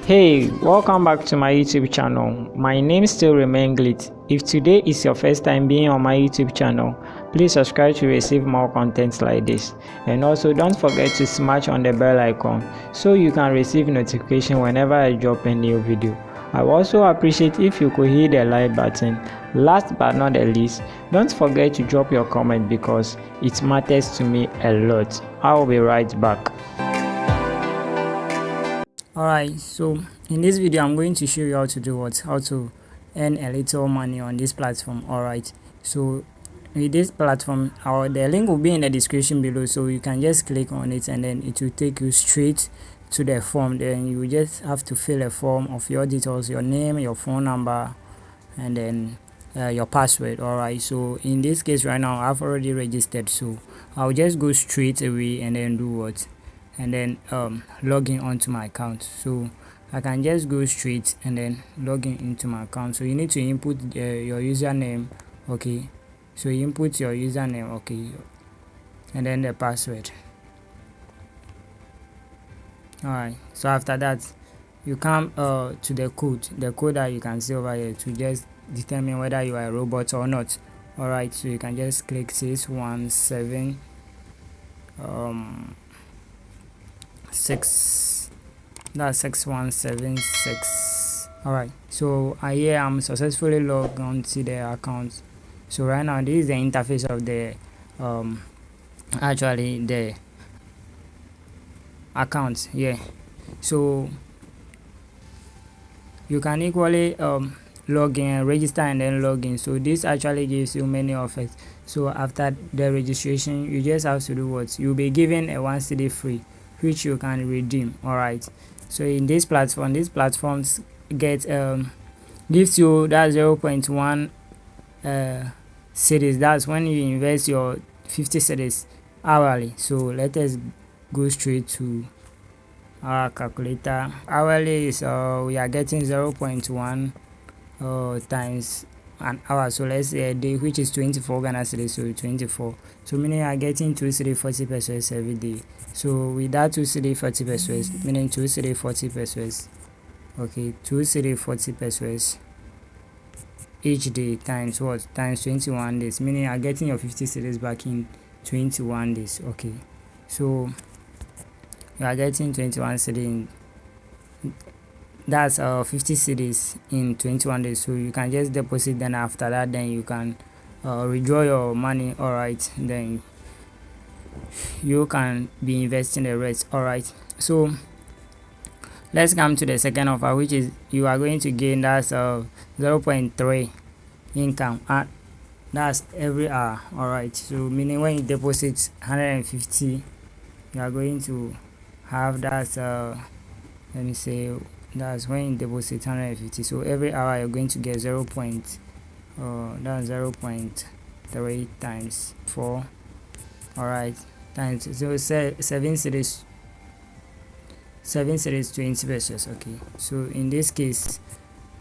Hey, welcome back to my YouTube channel. My name still remains Glit. If today is your first time being on my YouTube channel, please subscribe to receive more content like this. And also don't forget to smash on the bell icon so you can receive notification whenever I drop a new video. I would also appreciate if you could hit the like button. Last but not the least, don't forget to drop your comment because it matters to me a lot. I'll be right back. Alright, so in this video I'm going to show you how to do what, how to earn a little money on this platform. Alright, so with this platform, the link will be in the description below, so you can just click on it and then it will take you straight to the form. Then you just have to fill a form of your details, your name, your phone number, and then your password. Alright, so in this case right now I've already registered, so I'll just go straight away and then do what, and then log in onto my account. So I can just go straight and then log in into my account. So you need to input your username. Okay, so you input your username, okay, and then the password. Alright, so after that you come to the code that you can see over here to just determine whether you are a robot or not. Alright, so you can just click 617 6, that's 6176. Alright, so here I'm successfully logged on to the account. So right now this is the interface of the actually the account here. So you can equally log in, register, and then log in. So this actually gives you many offers. So after the registration you just have to do what, you'll be given a 1 cedi free which you can redeem. Alright, so in this platform, these platforms get gives you that 0.1 cedis. That's when you invest your 50 cedis hourly. So let us go straight to our calculator. Hourly is we are getting 0.1 times an hour, so let's say a day, which is 24 Ghana cedis, so 24, so meaning you are getting 2 cedi 40 pesos every day. So with that 2 cedi 40 pesos, meaning 2 cedi 40 pesos, okay, 2 cedi 40 pesos each day times what, times 21 days, meaning you are getting your 50 cedis back in 21 days. Okay, so you are getting 21 cedi in, that's 50 cedis in 21 days. So you can just deposit, then after that then you can withdraw your money. Alright, then you can be investing the rest. Alright, so let's come to the second offer, which is you are going to gain, that's 0.3 income, that's every hour. Alright, so meaning when you deposit 150 you are going to have, that's let me say, that's when you deposit 150, so every hour you're going to get 0.3 times 4. Alright, times, so 7 cedis 20 pesos. Okay, so in this case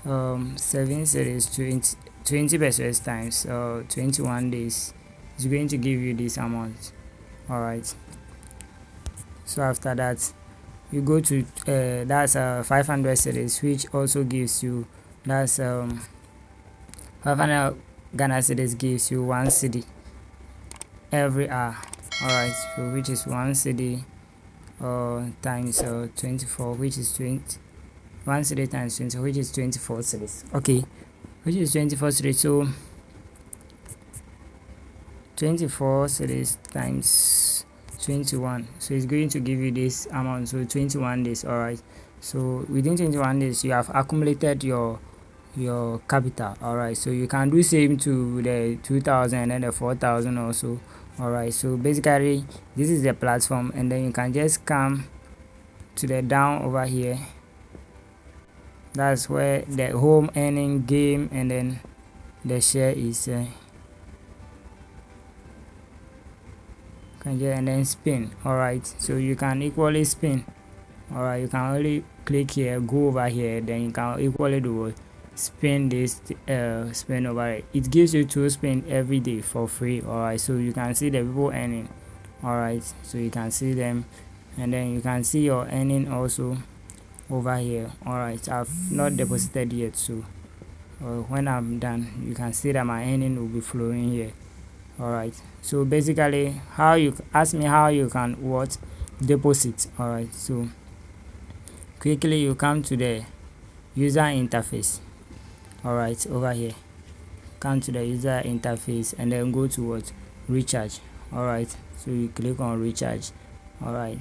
7 cedis 20 pesos times 21 days is going to give you this amount. Alright, so after that you go to that's 500 cedis, which also gives you, that's 500 Ghana cedis gives you 1 cedi every hour. Alright, so which is 1 cedi times 24, which is 20, 1 cedi times 20, which is 24 cedis. Okay, which is 24 cedis. So 24 cedis times 21, so it's going to give you this amount, so 21 days. Alright, so within 21 days you have accumulated your capital. Alright, so you can do same to the 2000 and the 4000 also. Alright, so basically this is the platform, and then you can just come to the down over here, that's where the home earning game and then the share is and then spin. Alright, so you can equally spin. Alright, you can only click here, go over here, then you can equally do spin this spin over it. It gives you 2 spin every day for free. Alright, so you can see the people earning All right, so you can see them, and then you can see your earning also over here. All right, I've not deposited yet, so when I'm done, you can see that my earning will be flowing here. All right, so basically, how you ask me how you can what deposit. All right, so quickly you come to the user interface. All right, over here, come to the user interface and then go to what recharge. All right, so you click on recharge. All right,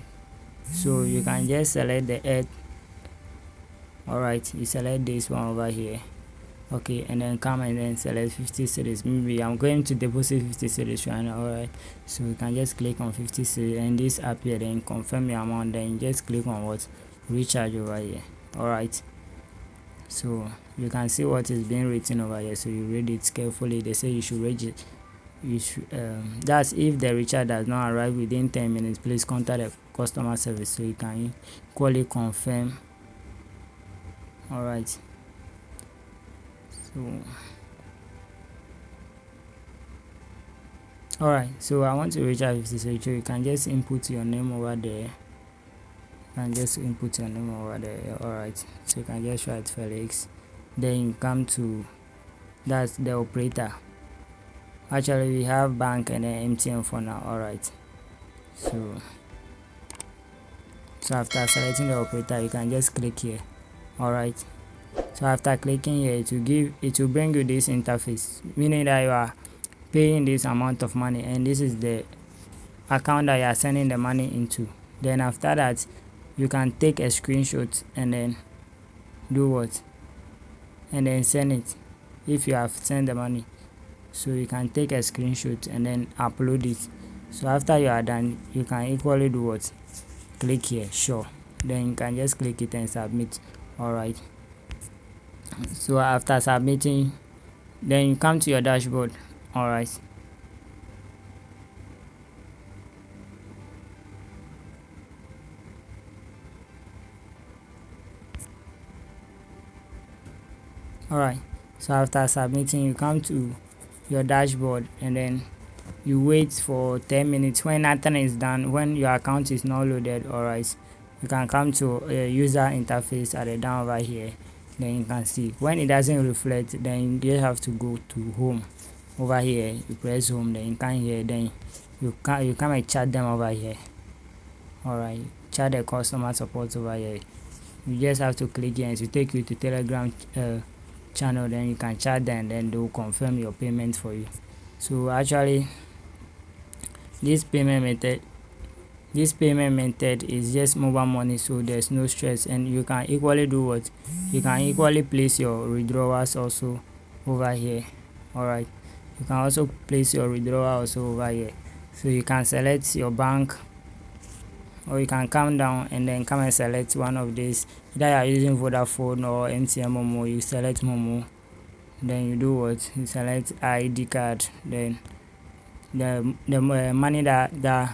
so you can just select the add. All right, you select this one over here. Okay, and then come and then select 50 cedis. Maybe I'm going to deposit 50 cedis right now. All right, so you can just click on 50 cedis and this appear, then confirm your amount, then just click on what recharge over here. All right, so you can see what is being written over here, so you read it carefully. They say you should read it. You should that's if the recharge does not arrive within 10 minutes, please contact the customer service, so you can equally confirm. All right, so all right, so I want to recharge 50, so you can just input your name over there. All right, so you can just write Felix, then you come to that's the operator. Actually we have bank and then MTN for now. All right, so after selecting the operator, you can just click here. All right, so after clicking here, it will bring you this interface, meaning that you are paying this amount of money and this is the account that you are sending the money into. Then after that, you can take a screenshot and then do what, and then send it if you have sent the money. So you can take a screenshot and then upload it. So after you are done, you can equally do what, click here, sure, then you can just click it and submit. All right, so after submitting, then you come to your dashboard. All right, all right, so after submitting, you come to your dashboard and then you wait for 10 minutes. When nothing is done, when your account is not loaded, all right, you can come to a user interface at the down over here. Then you can see when it doesn't reflect, then you have to go to home. Over here you press home, then you come here, then you come and chat them over here. All right, chat the customer support over here. You just have to click here and to take you to Telegram channel, then you can chat them, then they will confirm your payment for you. So actually this payment method is just mobile money, so there's no stress, and you can equally do what, you can equally place your withdrawals also over here. All right, you can also place your withdrawal also over here, so you can select your bank, or you can come down and then come and select one of these. Either you are using Vodafone or MTN Momo, you select Momo, then you do what, you select ID card, then the money that the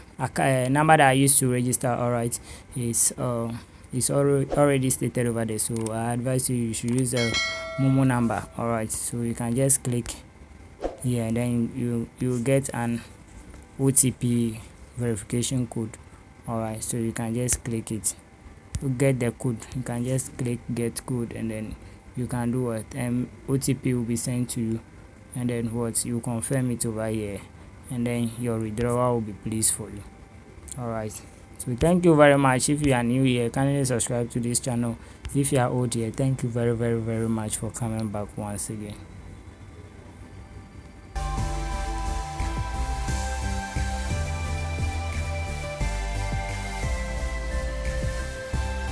number that I used to register, all right, is already stated over there, so I advise you should use a Momo number. All right, so you can just click here, and then you get an OTP verification code. All right, so you can just click it to get the code. You can just click get code, and then you can do what, OTP will be sent to you, and then what, you confirm it over here, and then your withdrawal will be placed for you. All right, so thank you very much. If you are new here, kindly subscribe to this channel. If you are old here, thank you very much for coming back once again.